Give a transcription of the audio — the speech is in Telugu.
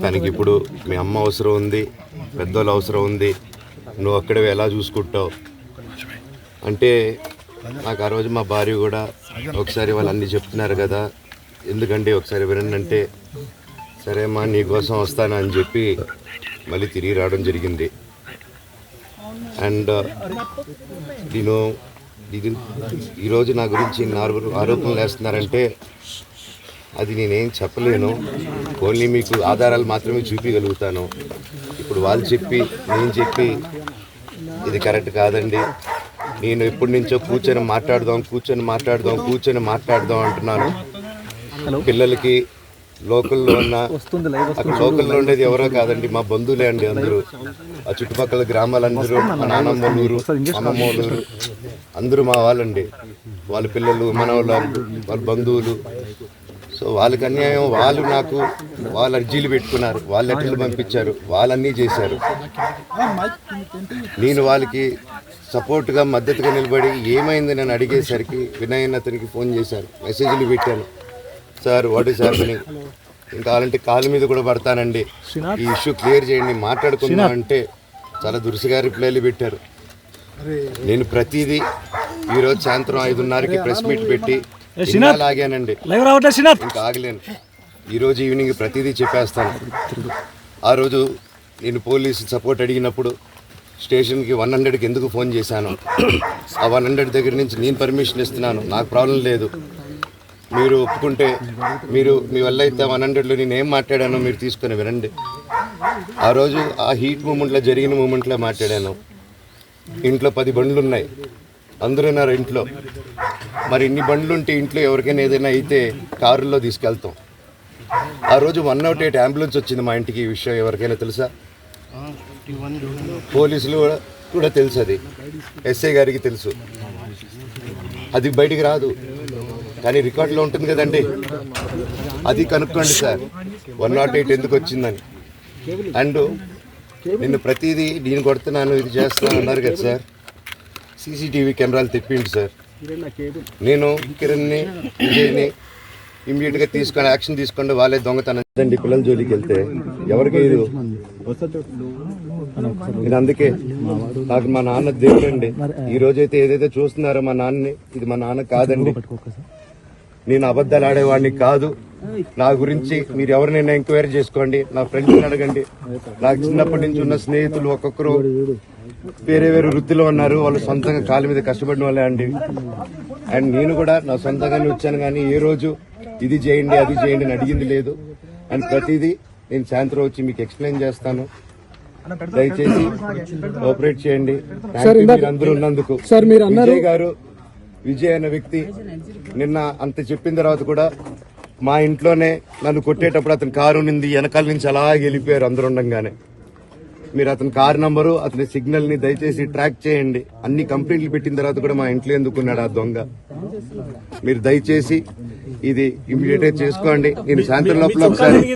తనకి ఇప్పుడు మీ అమ్మ అవసరం ఉంది, పెద్దోళ్ళ అవసరం ఉంది, నువ్వు అక్కడే ఎలా చూసుకుంటావు అంటే నాకు ఆ రోజు మా భార్య కూడా ఒకసారి వాళ్ళు అన్నీ చెప్తున్నారు కదా, ఎందుకంటే ఒకసారి వినండి అంటే సరే అమ్మా నీకోసం వస్తాను అని చెప్పి మళ్ళీ తిరిగి రావడం జరిగింది. అండ్ ఇది ఈరోజు నా గురించి ఆరోపణలు వేస్తున్నారంటే అది నేనేం చెప్పలేను, ఓన్లీ మీకు ఆధారాలు మాత్రమే చూపించగలుగుతాను. ఇప్పుడు వాళ్ళు చెప్పి నేను చెప్పి ఇది కరెక్ట్ కాదండి, నేను ఎప్పటి నుంచో కూర్చొని మాట్లాడదాం అంటున్నాను. పిల్లలకి లోకల్లో ఉన్న అక్కడ లోకల్లో ఉండేది ఎవరో కాదండి, మా బంధువులే అండి అందరూ. ఆ చుట్టుపక్కల గ్రామాలందరూ మా నాన్నమ్మలూరు, అమ్మమ్మలూరు అందరూ మా వాళ్ళండి. వాళ్ళ పిల్లలు, వాళ్ళ బంధువులు. సో వాళ్ళకి అన్యాయం, వాళ్ళు నాకు వాళ్ళ అర్జీలు పెట్టుకున్నారు, వాళ్ళ లెటర్లు పంపించారు, వాళ్ళన్నీ చేశారు. నేను వాళ్ళకి సపోర్ట్గా మద్దతుగా నిలబడి ఏమైంది నేను అడిగేసరికి వినయ్ అతనికి ఫోన్ చేశారు, మెసేజ్లు పెట్టాను, సార్ వాట్ ఈస్ హ్యాపెనింగ్, ఇంకా కావాలంటే కాళ్ళ మీద కూడా పడతానండి, ఈ ఇష్యూ క్లియర్ చేయండి మాట్లాడుకుందాం అంటే చాలా దురుసుగా రిప్లైలు పెట్టారు. నేను ప్రతిదీ ఈరోజు సాయంత్రం 5:30కి ప్రెస్ మీట్ పెట్టి ఆగానండి, ఇంకా ఆగలేను. ఈరోజు ఈవినింగ్ ప్రతిదీ చెప్పేస్తాను. ఆ రోజు నేను పోలీసు సపోర్ట్ అడిగినప్పుడు స్టేషన్కి 100కి ఎందుకు ఫోన్ చేశాను, ఆ 100 దగ్గర నుంచి నేను పర్మిషన్ ఇస్తున్నాను, నాకు ప్రాబ్లం లేదు, మీరు ఒప్పుకుంటే మీరు మీ వల్ల అయితే 100లో నేను ఏం మాట్లాడానో మీరు తీసుకొని వినండి. ఆ రోజు ఆ హీట్ మూమెంట్లో జరిగిన మూమెంట్లో మాట్లాడాను. ఇంట్లో 10 బండ్లు ఉన్నాయి, అందరూ ఉన్నారు ఇంట్లో. మరి ఇన్ని బండ్లు ఉంటే ఇంట్లో ఎవరికైనా ఏదైనా అయితే కారుల్లో తీసుకెళ్తాం. ఆ రోజు 108 అంబులెన్స్ వచ్చింది మా ఇంటికి. ఈ విషయం ఎవరికైనా తెలుసా? పోలీసులు కూడా తెలుసు, అది ఎస్ఐ గారికి తెలుసు, అది బయటికి రాదు కానీ రికార్డులో ఉంటుంది కదండి, అది కనుక్కోండి సార్ 108 ఎందుకు వచ్చిందని. అండ్ నిన్ను ప్రతిదీ నేను కొడుతున్నాను ఇది చేస్తున్నాను అన్నారు కదా సార్, సీసీటీవీ కెమెరాలు తెప్పిండి సార్. నేను కిరణ్ని, విజయ్ని ఇమ్మీడియట్గా తీసుకొని యాక్షన్ తీసుకోండి, వాళ్ళే దొంగతనం పిల్లల జోలికి వెళ్తే ఎవరికి ఇది. నేను అందుకే నాకు మా నాన్న దేవుడండి. ఈ రోజైతే ఏదైతే చూస్తున్నారో మా నాన్నని, ఇది మా నాన్న కాదండి, నేను అబద్ధాలు ఆడేవాడిని కాదు. నా గురించి మీరు ఎవరినైనా ఎంక్వైరీ చేసుకోండి, నా ఫ్రెండ్స్ని అడగండి. నాకు చిన్నప్పటి నుంచి ఉన్న స్నేహితులు ఒక్కొక్కరు వేరే వృత్తిలో ఉన్నారు, వాళ్ళు సొంతంగా కాళ్ళ మీద కష్టపడిన వాళ్ళే అండి. అండ్ నేను కూడా నా సొంతంగానే వచ్చాను, కానీ ఏ రోజు ఇది చేయండి అది చేయండి అని అడిగింది లేదు. అండ్ ప్రతిదీ నేను సాయంత్రం వచ్చి మీకు ఎక్స్ప్లెయిన్ చేస్తాను, దయచేసి కోఆపరేట్ చేయండి. అందరూ ఉన్నందుకు. విజయ్ అనే వ్యక్తి నిన్న అంత చెప్పిన తర్వాత కూడా మా ఇంట్లోనే నన్ను కొట్టేటప్పుడు అతని కారు నింది వెనకాల నుంచి అలా వెళ్ళిపోయారు అందరూ ఉండగానే. మీరు అతని కారు నంబరు, అతని సిగ్నల్ ని దయచేసి ట్రాక్ చేయండి. అన్ని కంప్లైంట్లు పెట్టిన తర్వాత కూడా మా ఇంట్లో ఎందుకున్నాడు ఆ దొంగ, మీరు దయచేసి ఇది ఇమ్మీడియట్ గా చేసుకోండి. నేను సాయంత్రం లోపల ఒకసారి